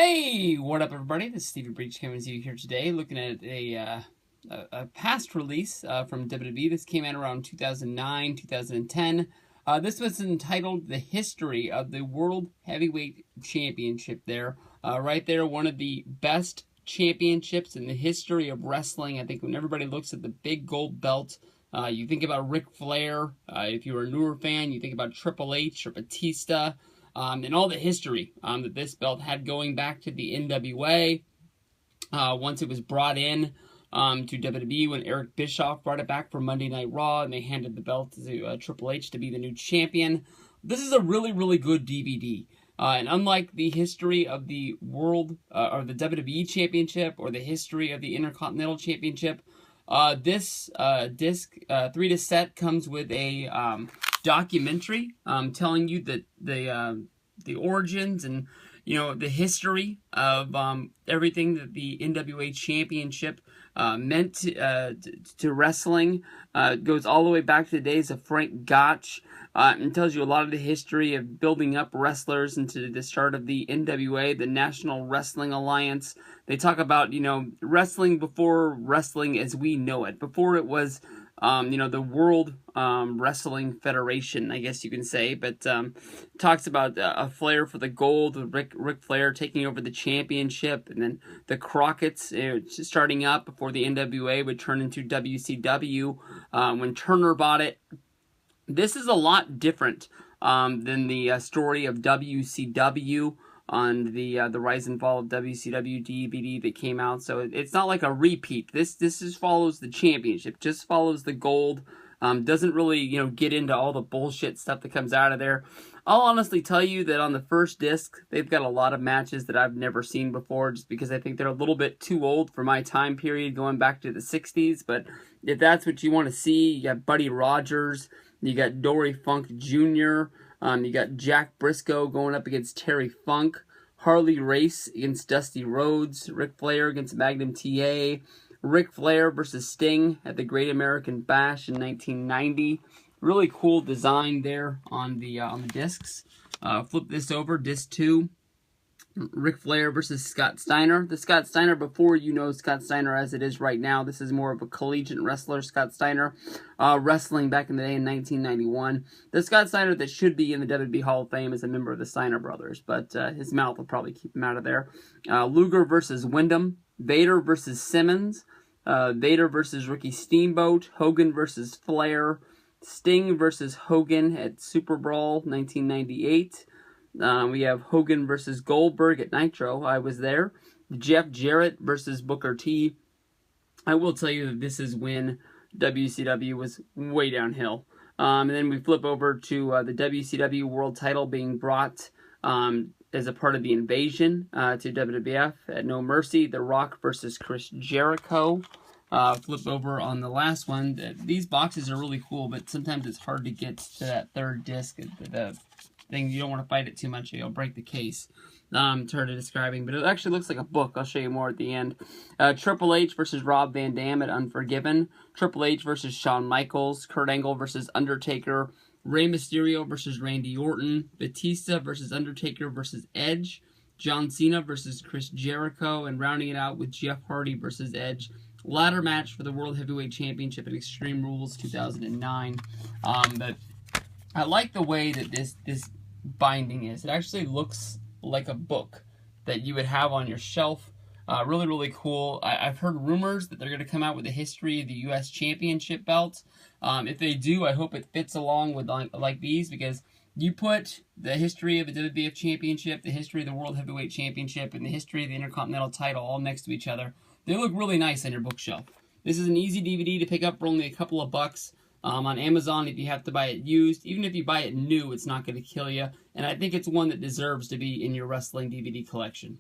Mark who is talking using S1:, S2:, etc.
S1: Hey, what up, everybody? This is Stevie Breach coming to you here today, looking at a past release from WWE. This came out around 2009, 2010. This was entitled "The History of the World Heavyweight Championship." Right there, one of the best championships in the history of wrestling. I think when everybody looks at the big gold belt, you think about Ric Flair. If you're a newer fan, you think about Triple H or Batista. And all the history that this belt had going back to the NWA. Once it was brought in to WWE when Eric Bischoff brought it back for Monday Night Raw, and they handed the belt to Triple H to be the new champion. This is a really, really good DVD. And unlike the history of the World or the WWE Championship or the history of the Intercontinental Championship, this disc 3-disc set comes with a documentary telling you that the origins and the history of everything that the NWA Championship meant to wrestling. It goes all the way back to the days of Frank Gotch, and tells you a lot of the history of building up wrestlers into the start of the NWA, the National Wrestling Alliance. They talk about wrestling before wrestling as we know it, before it was the World Wrestling Federation, I guess you can say, but talks about a flair for the gold, with Ric Flair taking over the championship, and then the Crockett's starting up before the NWA would turn into WCW when Turner bought it. This is a lot different than the story of WCW on the rise and fall of WCW DVD that came out. So it's not like a repeat. This just follows the championship, just follows the gold. Doesn't really get into all the bullshit stuff that comes out of there. I'll honestly tell you that on the first disc, they've got a lot of matches that I've never seen before, just because I think they're a little bit too old for my time period, going back to the 60s. But if that's what you want to see, you got Buddy Rogers, you got Dory Funk Jr., you got Jack Briscoe going up against Terry Funk, Harley Race against Dusty Rhodes, Ric Flair against Magnum TA, Ric Flair versus Sting at the Great American Bash in 1990. Really cool design there on the discs. Flip this over, disc 2. Ric Flair versus Scott Steiner. The Scott Steiner before Scott Steiner as it is right now. This is more of a collegiate wrestler, Scott Steiner, wrestling back in the day in 1991. The Scott Steiner that should be in the WWE Hall of Fame is a member of the Steiner brothers, but his mouth will probably keep him out of there. Luger versus Wyndham. Vader versus Simmons. Vader versus Ricky Steamboat. Hogan versus Flair. Sting versus Hogan at Super Brawl 1998. We have Hogan versus Goldberg at Nitro. I was there. Jeff Jarrett versus Booker T. I will tell you that this is when WCW was way downhill. And then we flip over to the WCW World Title being brought as a part of the invasion to WWF at No Mercy. The Rock versus Chris Jericho. Flip over on the last one. These boxes are really cool, but sometimes it's hard to get to that third disc. The thing, you don't want to fight it too much, you'll break the case. It's hard to describing, but it actually looks like a book. I'll show you more at the end. Triple H versus Rob Van Dam at Unforgiven. Triple H versus Shawn Michaels. Kurt Angle versus Undertaker. Rey Mysterio versus Randy Orton. Batista versus Undertaker versus Edge. John Cena versus Chris Jericho. And rounding it out with Jeff Hardy versus Edge. Ladder match for the World Heavyweight Championship at Extreme Rules 2009. But I like the way that this binding is. It actually looks like a book that you would have on your shelf. Really, really cool. I've heard rumors that they're going to come out with a history of the U.S. Championship belt. If they do, I hope it fits along with like these, because you put the history of the WWF Championship, the history of the World Heavyweight Championship, and the history of the Intercontinental title all next to each other. They look really nice on your bookshelf. This is an easy DVD to pick up for only a couple of bucks. On Amazon, if you have to buy it used. Even if you buy it new, it's not going to kill you. And I think it's one that deserves to be in your wrestling DVD collection.